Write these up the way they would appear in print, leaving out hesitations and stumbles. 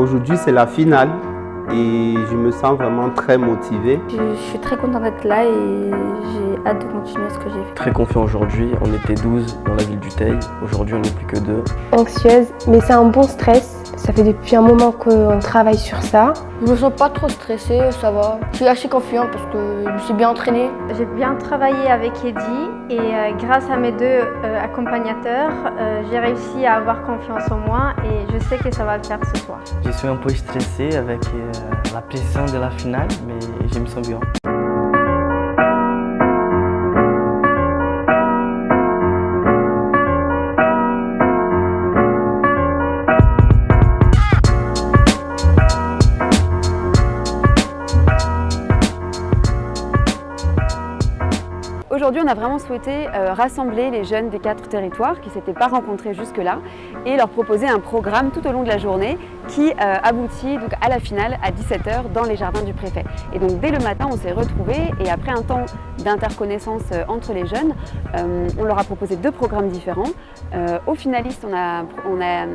Aujourd'hui, c'est la finale et je me sens vraiment très motivé. Je suis très contente d'être là et j'ai hâte de continuer ce que j'ai fait. Très confiant aujourd'hui, on était 12 dans la ville du Teil, aujourd'hui on n'est plus que 2. Anxieuse, mais c'est un bon stress. Ça fait depuis un moment qu'on travaille sur ça. Je me sens pas trop stressée, ça va. Je suis assez confiant parce que je me suis bien entraînée. J'ai bien travaillé avec Eddie et grâce à mes deux accompagnateurs, j'ai réussi à avoir confiance en moi et je sais que ça va le faire ce soir. Je suis un peu stressée avec la pression de la finale, mais je me sens bien. Aujourd'hui, on a vraiment souhaité rassembler les jeunes des 4 territoires qui ne s'étaient pas rencontrés jusque-là et leur proposer un programme tout au long de la journée qui aboutit donc à la finale à 17 h dans les jardins du préfet. Et donc dès le matin, on s'est retrouvés et après un temps d'interconnaissance entre les jeunes, on leur a proposé 2 programmes différents. Aux finalistes,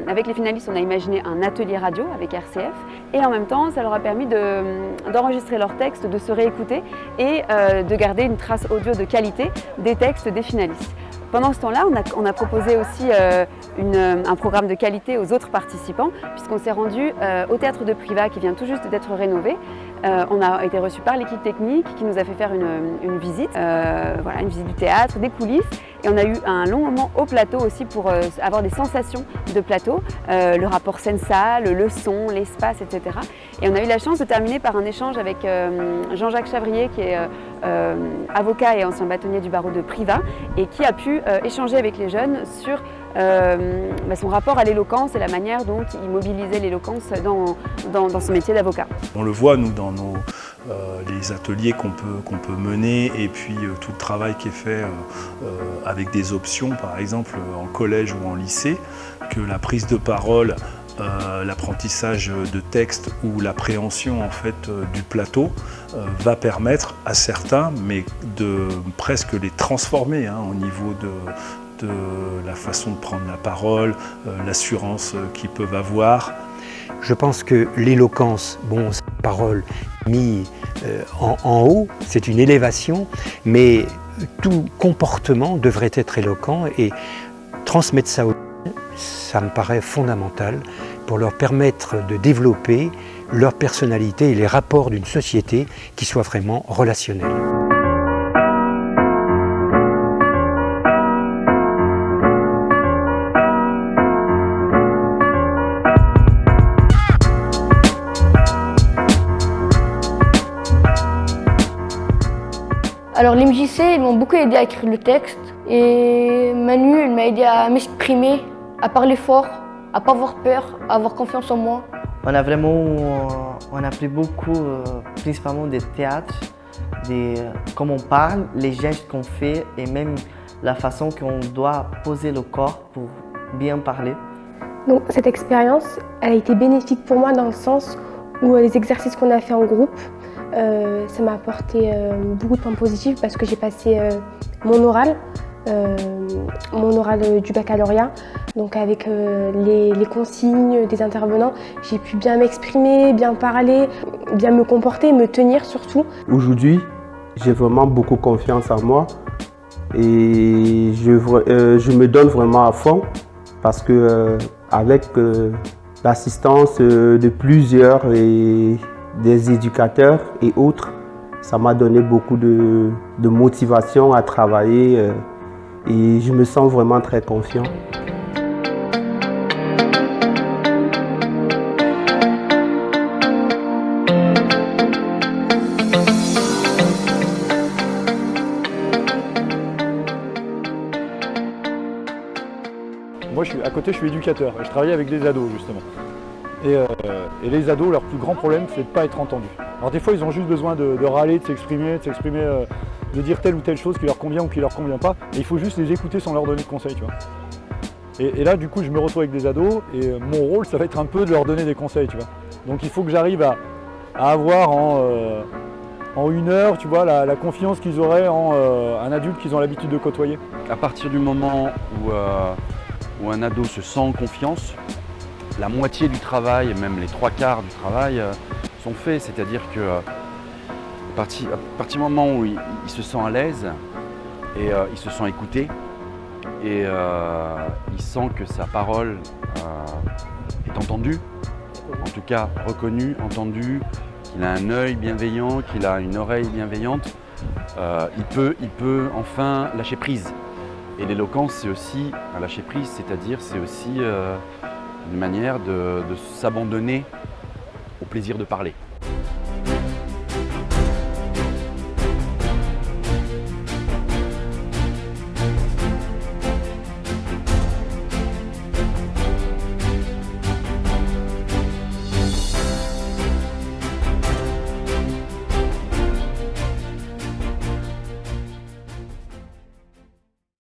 avec les finalistes, on a imaginé un atelier radio avec RCF et en même temps, ça leur a permis d'enregistrer leurs textes, de se réécouter et de garder une trace audio de qualité des textes des finalistes. Pendant ce temps-là, on a proposé aussi un programme de qualité aux autres participants puisqu'on s'est rendu au théâtre de Privas qui vient tout juste d'être rénové. On a été reçus par l'équipe technique qui nous a fait faire une visite, une visite du théâtre, des coulisses. Et on a eu un long moment au plateau aussi pour avoir des sensations de plateau, le rapport scène-salle, le son, l'espace, etc. Et on a eu la chance de terminer par un échange avec Jean-Jacques Chavrier qui est avocat et ancien bâtonnier du barreau de Privas et qui a pu échanger avec les jeunes sur son rapport à l'éloquence et la manière dont il mobilisait l'éloquence dans son métier d'avocat. On le voit nous dans les ateliers qu'on peut mener et puis tout le travail qui est fait avec des options par exemple en collège ou en lycée, que la prise de parole, l'apprentissage de texte ou l'appréhension en fait du plateau va permettre à certains mais de presque les transformer au niveau de la façon de prendre la parole, l'assurance qu'ils peuvent avoir. Je pense que l'éloquence, cette parole mise en haut, c'est une élévation, mais tout comportement devrait être éloquent et transmettre ça aux jeunes, ça me paraît fondamental pour leur permettre de développer leur personnalité et les rapports d'une société qui soit vraiment relationnelle. Alors les MJC, ils m'ont beaucoup aidé à écrire le texte et Manu, elle m'a aidé à m'exprimer, à parler fort, à pas avoir peur, à avoir confiance en moi. On a appris beaucoup, principalement des théâtres, comment on parle, les gestes qu'on fait et même la façon qu'on doit poser le corps pour bien parler. Donc cette expérience, elle a été bénéfique pour moi dans le sens où les exercices qu'on a fait en groupe, ça m'a apporté beaucoup de points positifs parce que j'ai passé mon oral du baccalauréat. Donc avec les consignes des intervenants, j'ai pu bien m'exprimer, bien parler, bien me comporter, me tenir surtout. Aujourd'hui, j'ai vraiment beaucoup confiance en moi et je me donne vraiment à fond parce que avec l'assistance de plusieurs et des éducateurs et autres, ça m'a donné beaucoup de motivation à travailler et je me sens vraiment très confiant. Moi, à côté, je suis éducateur et je travaille avec des ados justement. Et les ados, leur plus grand problème, c'est de ne pas être entendus. Alors des fois, ils ont juste besoin de râler, de s'exprimer, de dire telle ou telle chose qui leur convient ou qui leur convient pas. Et il faut juste les écouter sans leur donner de conseils, tu vois. Et là, du coup, je me retrouve avec des ados et mon rôle, ça va être un peu de leur donner des conseils, tu vois. Donc il faut que j'arrive à avoir en 1 heure, tu vois, la confiance qu'ils auraient en un adulte qu'ils ont l'habitude de côtoyer. À partir du moment où un ado se sent en confiance, la moitié du travail, même les 3/4 du travail sont faits. C'est-à-dire que à partir du moment où il se sent à l'aise et il se sent écouté et il sent que sa parole est entendue, en tout cas reconnue, entendue, qu'il a un œil bienveillant, qu'il a une oreille bienveillante, il peut enfin lâcher prise. Et l'éloquence, c'est aussi un lâcher prise, c'est-à-dire c'est aussi une manière de s'abandonner au plaisir de parler.